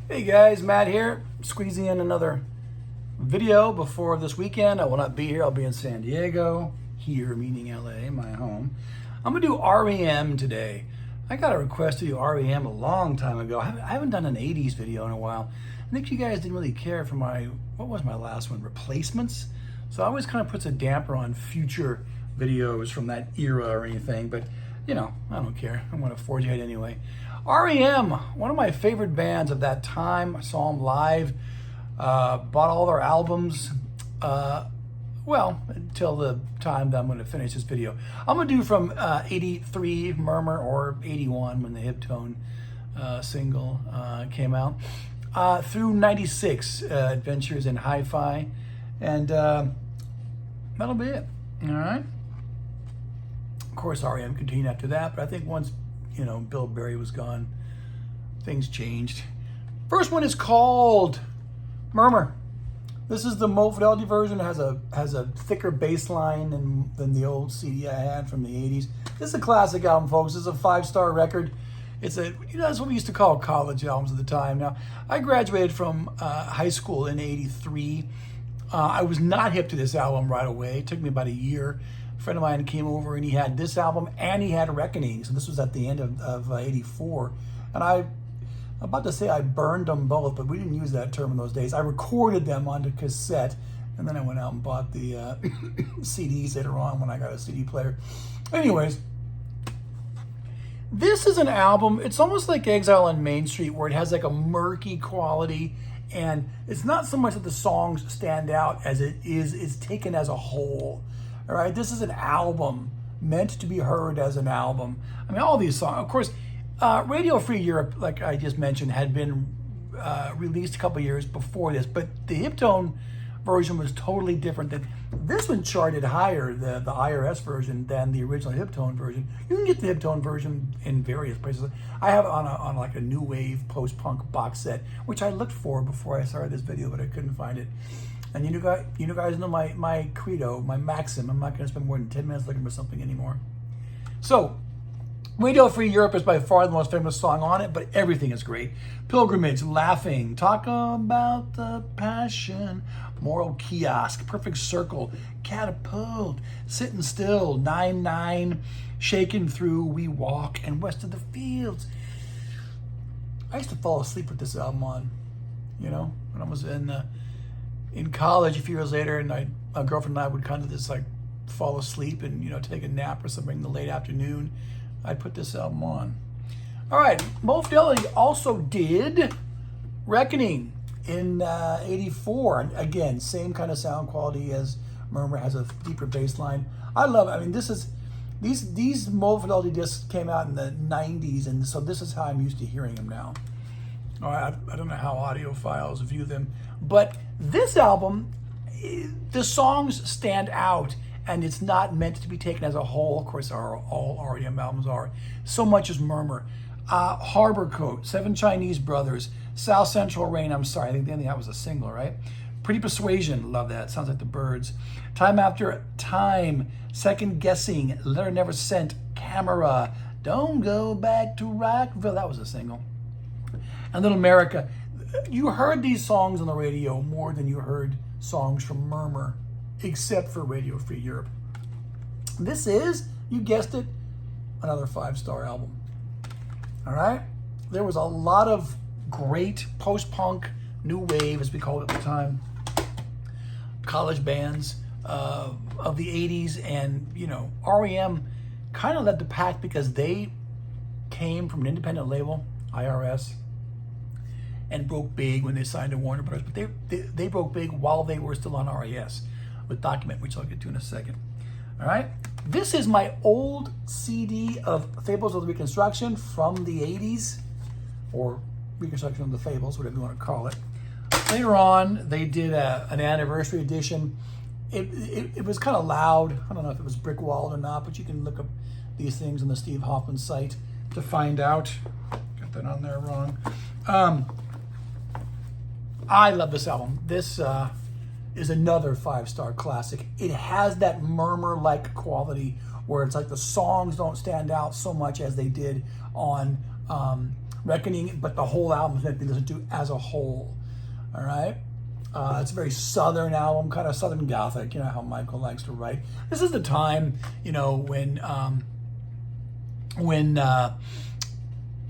Hey guys, Matt here, squeezing in another video before this weekend. I will not be here, I'll be in San Diego, here meaning LA, my home. I'm gonna do R.E.M. today. I got a request to do R.E.M. a long time ago. I haven't done an 80s video in a while. I think you guys didn't really care for what was my last one, Replacements? So I always kind of puts a damper on future videos from that era or anything, but you know, I don't care. I'm gonna forge ahead anyway. R.E.M., one of my favorite bands of that time. I saw them live, bought all their albums, well, until the time that I'm gonna finish this video. I'm gonna do from 83, Murmur, or 81 when the Hip Tone single came out, through 96, Adventures in Hi-Fi, and that'll be it, all right? Of course, R.E.M. continued after that, but I think once, you know, Bill Berry was gone, things changed. First one is called Murmur. This is the low fidelity version. It has a thicker bass line than the old CD I had from the 80s. This is a classic album, folks. This is a 5-star record. It's that's what we used to call college albums at the time. Now, I graduated from high school in 83. I was not hip to this album right away. It took me about a year. A friend of mine came over and he had this album and he had Reckoning. So this was at the end of 84. And I'm about to say I burned them both, but we didn't use that term in those days. I recorded them onto cassette and then I went out and bought the CDs later on when I got a CD player. Anyways, this is an album, it's almost like Exile on Main Street, where it has like a murky quality, and it's not so much that the songs stand out as it's taken as a whole. All right, this is an album meant to be heard as an album. I mean, all these songs, of course, Radio Free Europe, like I just mentioned, had been released a couple years before this, but the Hip Tone version was totally different. This one charted higher, the IRS version, than the original Hip Tone version. You can get the Hip Tone version in various places. I have it on like a new wave post-punk box set, which I looked for before I started this video, but I couldn't find it. And you guys know my credo, my maxim. I'm not going to spend more than 10 minutes looking for something anymore. So, Radio Free Europe is by far the most famous song on it, but everything is great. Pilgrimage, Laughing, Talk About the Passion, Moral Kiosk, Perfect Circle, Catapult, Sitting Still, 9-9, Shaken Through, We Walk, and West of the Fields. I used to fall asleep with this album on, you know, when I was in college a few years later, and my girlfriend and I would kind of just like fall asleep and, you know, take a nap or something in the late afternoon. I'd put this album on. All right, Mo Fidelity also did Reckoning in 84. Again, same kind of sound quality as Murmur, has a deeper bass line. I love it. I mean, these Mo Fidelity discs came out in the 90s, and so this is how I'm used to hearing them now. All right, I don't know how audiophiles view them, but this album, the songs stand out, and it's not meant to be taken as a whole. Of course, all R.E.M. albums are. So much as Murmur. Harbor Coat, Seven Chinese Brothers, South Central Rain, I'm sorry, I think that was a single, right? Pretty Persuasion, love that, sounds like the Byrds. Time After Time, Second Guessing, Letter Never Sent, Camera, Don't Go Back to Rockville, that was a single. And Little America. You heard these songs on the radio more than you heard songs from Murmur, except for Radio Free Europe. This is, you guessed it, another 5-star album. All right? There was a lot of great post-punk, new wave, as we called it at the time, college bands of the 80s, and, you know, R.E.M. kind of led the pack because they came from an independent label, IRS, and broke big when they signed to Warner Brothers, but they broke big while they were still on RES with Document, which I'll get to in a second. All right, this is my old CD of Fables of the Reconstruction from the 80s, or Reconstruction of the Fables, whatever you want to call it. Later on, they did an anniversary edition. It was kind of loud. I don't know if it was brick walled or not, but you can look up these things on the Steve Hoffman site to find out. Got that on there wrong. I love this album. This is another 5-star classic. It has that Murmur-like quality where it's like the songs don't stand out so much as they did on Reckoning, but the whole album is meant to be listened to as a whole. All right. It's a very Southern album, kind of Southern Gothic, you know how Michael likes to write. This is the time, you know, when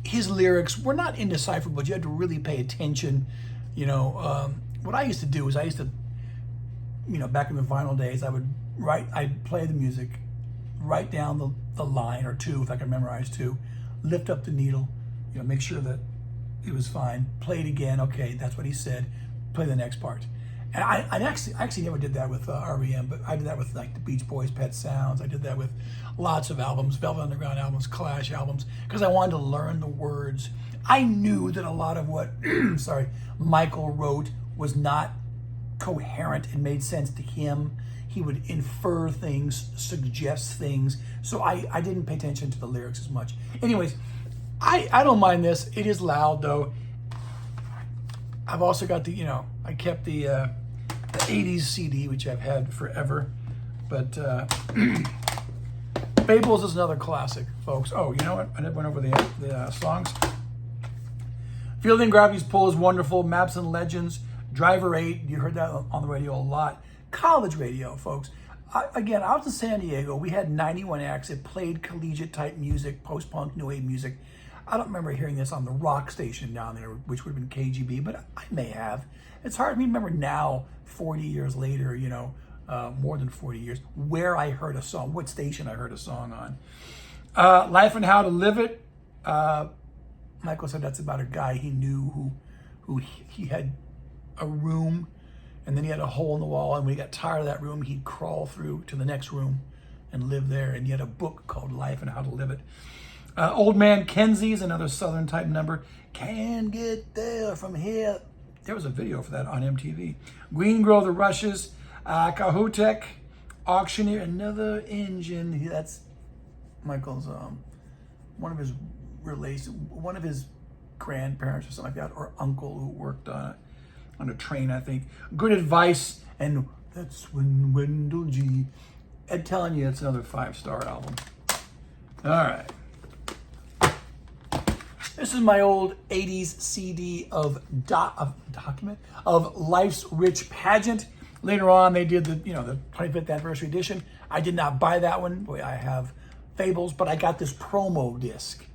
his lyrics were not indecipherable, but you had to really pay attention. You know, what I used to do is you know, back in the vinyl days, I'd play the music, write down the line or two if I could memorize two, lift up the needle, you know, make sure that it was fine, play it again, okay, that's what he said, play the next part. And I actually never did that with R.E.M, but I did that with like the Beach Boys' Pet Sounds. I did that with lots of albums, Velvet Underground albums, Clash albums, because I wanted to learn the words. I knew that a lot of what, Michael wrote was not coherent and made sense to him. He would infer things, suggest things, so I didn't pay attention to the lyrics as much. Anyways, I don't mind this. It is loud though. I've also got I kept the 80s CD, which I've had forever. But Fables is another classic, folks. Oh, you know what? I went over the songs. Fielding Gravity's Pull is wonderful. Maps and Legends. Driver 8, you heard that on the radio a lot. College radio, folks. Again, out in San Diego, we had 91X. It played collegiate type music, post-punk, new wave music. I don't remember hearing this on the rock station down there, which would have been KGB, but I may have. It's hard for me to remember now, 40 years later, you know, more than 40 years, where I heard a song, what station I heard a song on. Life and How to Live It. Michael said that's about a guy he knew who he had a room, and then he had a hole in the wall, and when he got tired of that room, he'd crawl through to the next room and live there, and he had a book called Life and How to Live It. Old Man Kenzie's another Southern type number. Can't get there from here. There was a video for that on MTV. Green Grow the Rushes. Kahutek. Auctioneer. Another Engine. That's Michael's, one of his grandparents or something like that, or uncle who worked on a train, I think. Good Advice. And that's when Wendell G. I'm telling you, it's another 5-star album. All right. This is my old 80s CD of Life's Rich Pageant. Later on, they did the 25th anniversary edition. I did not buy that one. Boy, I have Fables, but I got this promo disc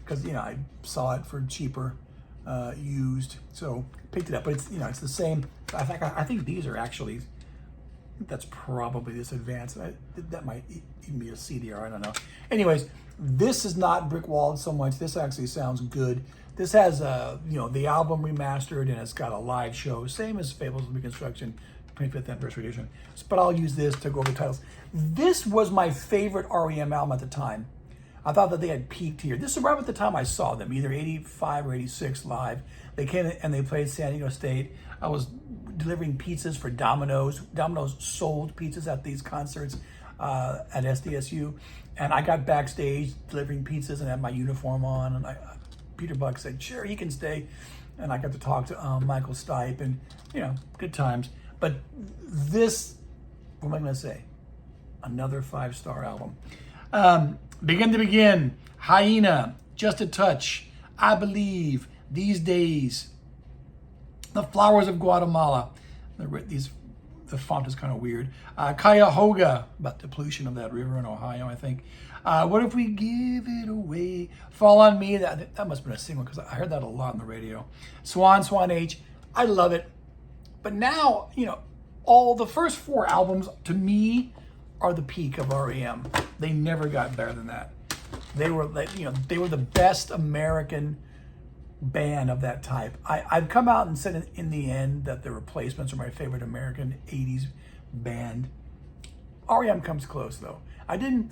because I saw it for cheaper, used. So picked it up, but it's the same. I think these are actually. That's probably this advanced. That might even be a CDR. I don't know. Anyways. This is not brick walled so much. This actually sounds good. This has the album remastered, and it's got a live show, same as Fables of Reconstruction 25th anniversary edition. But I'll use this to go over the titles. This was my favorite R.E.M. album at the time. I thought that they had peaked here. This is right at the time I saw them, either 85 or 86 live. They came and they played San Diego State. I was delivering pizzas for Domino's. Domino's sold pizzas at these concerts at SDSU. And I got backstage delivering pizzas and had my uniform on. And Peter Buck said, sure, he can stay. And I got to talk to Michael Stipe and, good times. But this, what am I going to say? Another 5-star album. Begin to Begin, Hyena, Just a Touch, I Believe, These Days, The Flowers of Guatemala. The font is kind of weird. Cuyahoga, about the pollution of that river in Ohio, I think. What If We Give It Away? Fall on Me, that must have been a single because I heard that a lot on the radio. Swan H, I love it. But now, all the first 4 albums, to me, are the peak of R.E.M. They never got better than that. They were they were the best American band of that type. I've come out and said in the end that the Replacements are my favorite American 80s band. R.E.M. comes close though. I didn't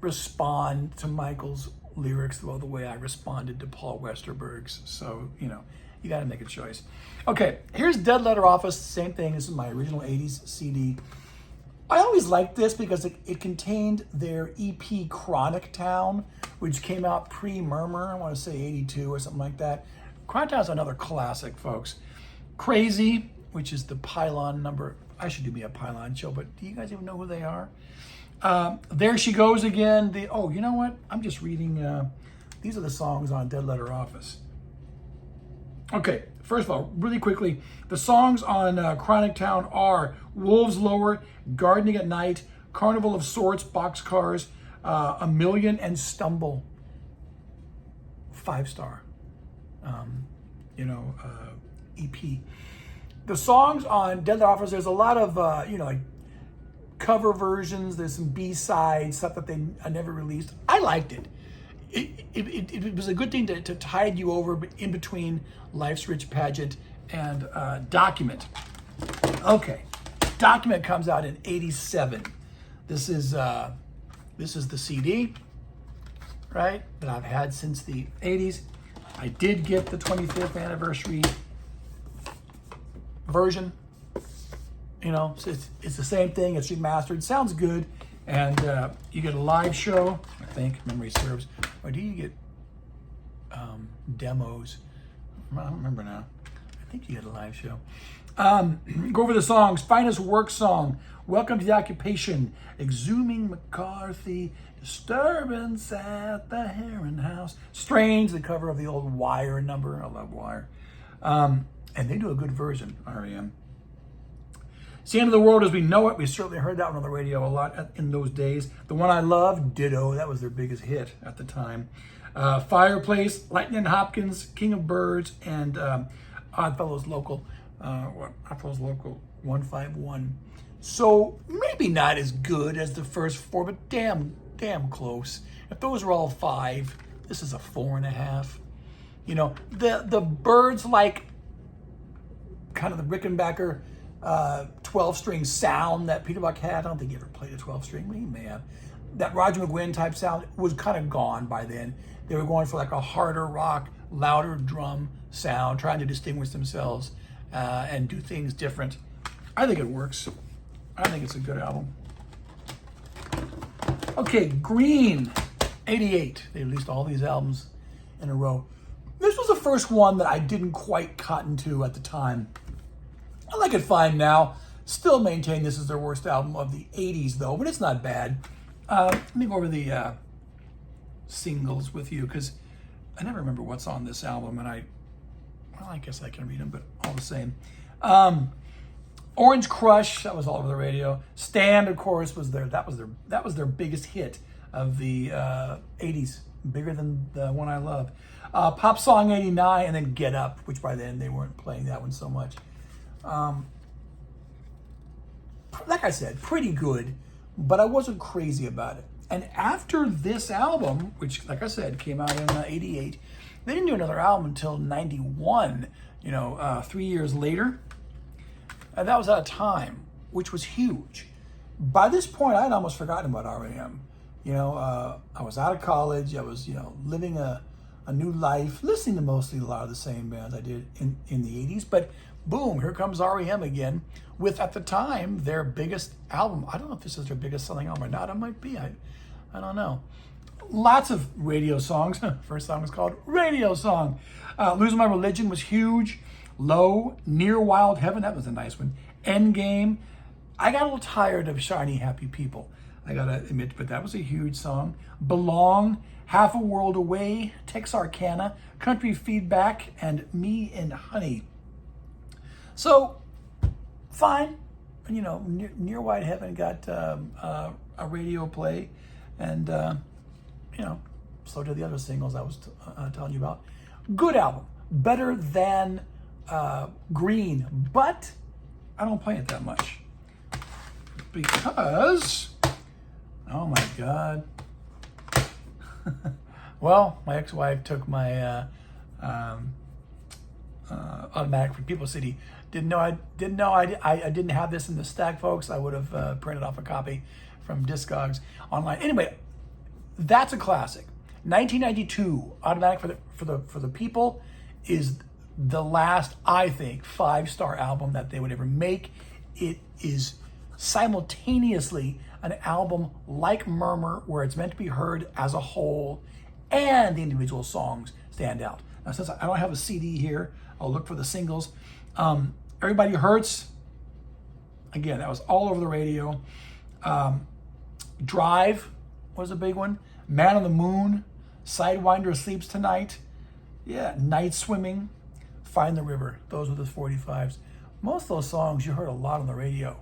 respond to Michael's lyrics the way I responded to Paul Westerberg's. So, you got to make a choice. Okay, here's Dead Letter Office. Same thing. This is my original 80s CD. I always liked this because it contained their EP Chronic Town, which came out pre-Murmur, I want to say 82 or something like that. Chronic Town is another classic, folks. Crazy, which is the Pylon number. I should do me a Pylon show, but do you guys even know who they are? There She Goes Again. You know what? I'm just reading. These are the songs on Dead Letter Office. Okay, first of all, really quickly, the songs on Chronic Town are Wolves Lower, Gardening at Night, Carnival of Sorts, Boxcars, A Million, and Stumble. 5-star, EP. The songs on Deadly Offers, there's a lot of, like cover versions. There's some B-sides, stuff that I never released. I liked it. It was a good thing to tide you over in between Life's Rich Pageant and Document. Okay, Document comes out in '87. This is the CD, right, that I've had since the '80s. I did get the 25th anniversary version. So it's the same thing. It's remastered. Sounds good. And you get a live show, I think, memory serves. Or do you get demos? I don't remember now. I think you get a live show. Go over the songs. Finest Work Song, Welcome to the Occupation, Exhuming McCarthy, Disturbance at the Heron House, Strange, the cover of the old Wire number. I love Wire. And they do a good version, R.E.M. It's the End of the World as We Know It. We certainly heard that one on the radio a lot in those days. The One I Love, ditto. That was their biggest hit at the time. Fireplace, Lightning Hopkins, King of Birds, and Oddfellows Local. Oddfellows Local 151. So maybe not as good as the first four, but damn close. If those were all 5, this is a 4.5. The Birds, like kind of the Rickenbacker 12-string sound that Peter Buck had. I don't think he ever played a 12-string, but he may have. That Roger McGuinn type sound was kind of gone by then. They were going for like a harder rock, louder drum sound, trying to distinguish themselves and do things different. I think it works. I think it's a good album. Okay, Green, '88. They released all these albums in a row. This was the first one that I didn't quite cotton to at the time. I like it fine now. Still maintain this is their worst album of the '80s, though, but it's not bad. Let me go over the singles with you, because I never remember what's on this album, and I guess I can read them, but all the same. Orange Crush, that was all over the radio. Stand, of course, was that was their biggest hit of the '80s, bigger than the One I Love. Pop Song '89, and then Get Up, which by then they weren't playing that one so much. Like I said, pretty good, but I wasn't crazy about it. And after this album, which, like I said, came out in '88, they didn't do another album until '91, 3 years later. And that was at a time, which was huge. By this point, I had almost forgotten about R.E.M. I was out of college. I was, living a new life, listening to mostly a lot of the same bands I did in the '80s. But boom, here comes R.E.M. again with, at the time, their biggest album. I don't know if this is their biggest selling album or not. It might be. I don't know. Lots of radio songs. First song was called Radio Song. Losing My Religion was huge. Low, Near Wild Heaven, that was a nice one. Endgame. I got a little tired of Shiny Happy People, I gotta admit, but that was a huge song. Belong, Half a World Away, Texarkana, Country Feedback, and Me and Honey. So, fine. Near White Heaven got a radio play, and, so did the other singles I was telling you about. Good album. Better than Green, but I don't play it that much because, oh my God. Well, my ex-wife took my automatic from People City. Didn't know I didn't have this in the stack, folks. I would have printed off a copy from Discogs online. Anyway, that's a classic. 1992, Automatic for the People is the last, I think, 5-star album that they would ever make. It is simultaneously an album like Murmur, where it's meant to be heard as a whole, and the individual songs stand out. Now, since I don't have a CD here, I'll look for the singles. Everybody Hurts, again, that was all over the radio. Drive was a big one. Man on the Moon, Sidewinder Sleeps Tonight, yeah, Night Swimming, Find the River. Those were the 45s. Most of those songs you heard a lot on the radio.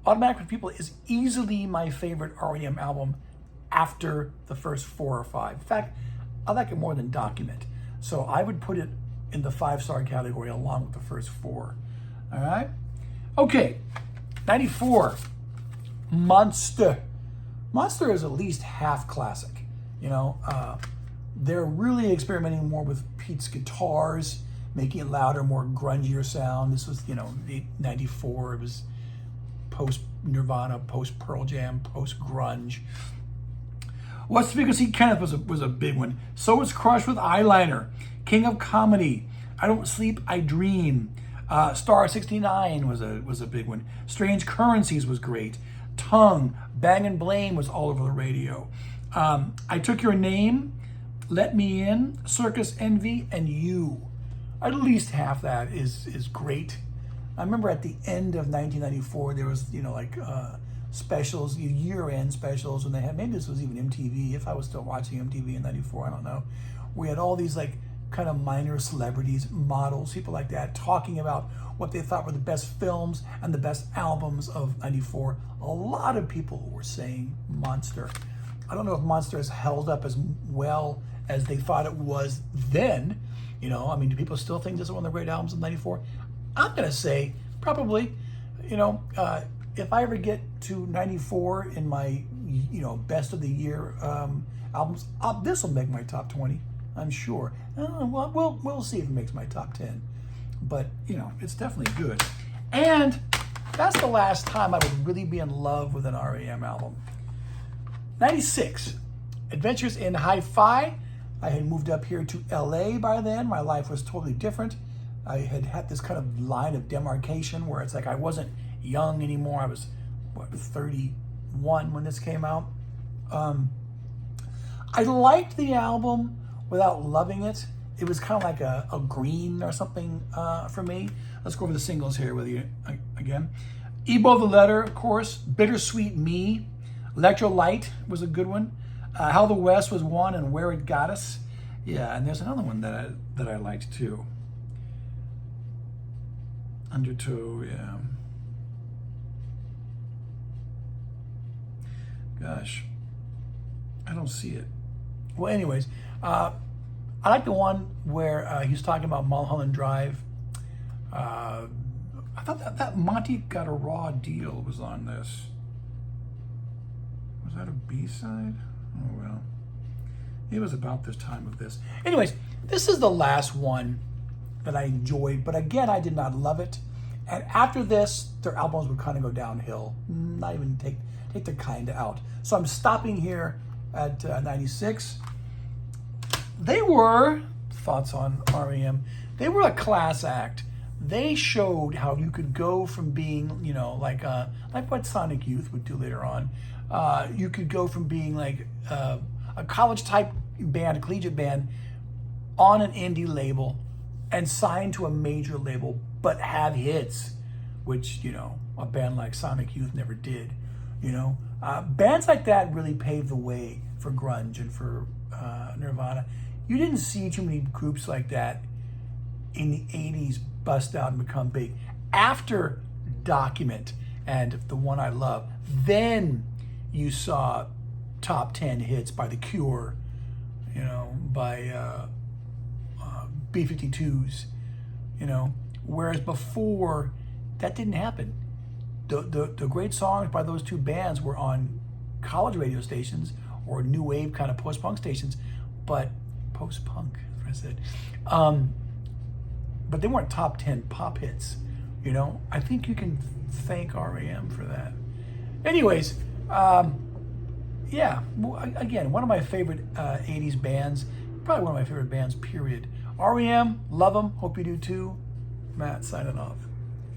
Automatic for People is easily my favorite R.E.M. album after the first 4 or 5. In fact, I like it more than Document. So I would put it in the 5-star category along with the first 4. All right? Okay, 94, Monster. Monster is at least half classic. You know, they're really experimenting more with Pete's guitars, making it louder, more grungier sound. This was, 94. It was post Nirvana, post Pearl Jam, post grunge. What's the Big See Kenneth was a big one. So was Crush with Eyeliner. King of Comedy. I Don't Sleep, I Dream. Star 69 was a big one. Strange Currencies was great. Tongue, Bang and Blame was all over the radio. I Took Your Name, Let Me In, Circus Envy, and You. At least half that is great. I remember at the end of 1994, there was, specials, year-end specials, and they had, maybe this was even MTV, if I was still watching MTV in 94, I don't know. We had all these kind of minor celebrities, models, people like that, talking about what they thought were the best films and the best albums of 94. A lot of people were saying Monster. I don't know if Monster has held up as well as they thought it was then. Do people still think this is one of the great albums of 94? I'm going to say probably, if I ever get to 94 in my, best of the year albums, this will make my top 20, I'm sure. We'll see if it makes my top 10. But, it's definitely good. And that's the last time I would really be in love with an R.E.M. album. 96, Adventures in Hi-Fi. I had moved up here to LA by then. My life was totally different. I had this kind of line of demarcation where it's like I wasn't young anymore. I was, 31 when this came out. I liked the album without loving it. It was kind of like a green or something for me. Let's go over the singles here with you again. Ebo the Letter, of course. Bittersweet Me. Electrolyte was a good one. How the West Was Won and Where It Got Us. Yeah, and there's another one that I liked too. Undertow, yeah. Gosh, I don't see it. Well, anyways, I like the one where he's talking about Mulholland Drive. I thought that Monty Got a Raw Deal was on this. Was that a B-side? Oh, well. It was about this time of this. Anyways, this is the last one that I enjoyed, but again, I did not love it. And after this, their albums would kind of go downhill. Not even take the kind out. So I'm stopping here at 96. They were, thoughts on R.E.M., they were a class act. They showed how you could go from being, like what Sonic Youth would do later on. You could go from being like a college type band, a collegiate band, on an indie label and sign to a major label, but have hits, which, a band like Sonic Youth never did. Bands like that really paved the way for grunge and for Nirvana. You didn't see too many groups like that in the 80s bust out and become big. After Document and the one I love, then you saw top 10 hits by The Cure, by B-52s, whereas before that didn't happen. The great songs by those two bands were on college radio stations or new wave kind of post-punk stations, but post-punk, I said. But they weren't top 10 pop hits, I think you can thank R.E.M. for that. Anyways, yeah, again, one of my favorite 80s bands, probably one of my favorite bands, period. R.E.M., love them, hope you do too. Matt, signing off.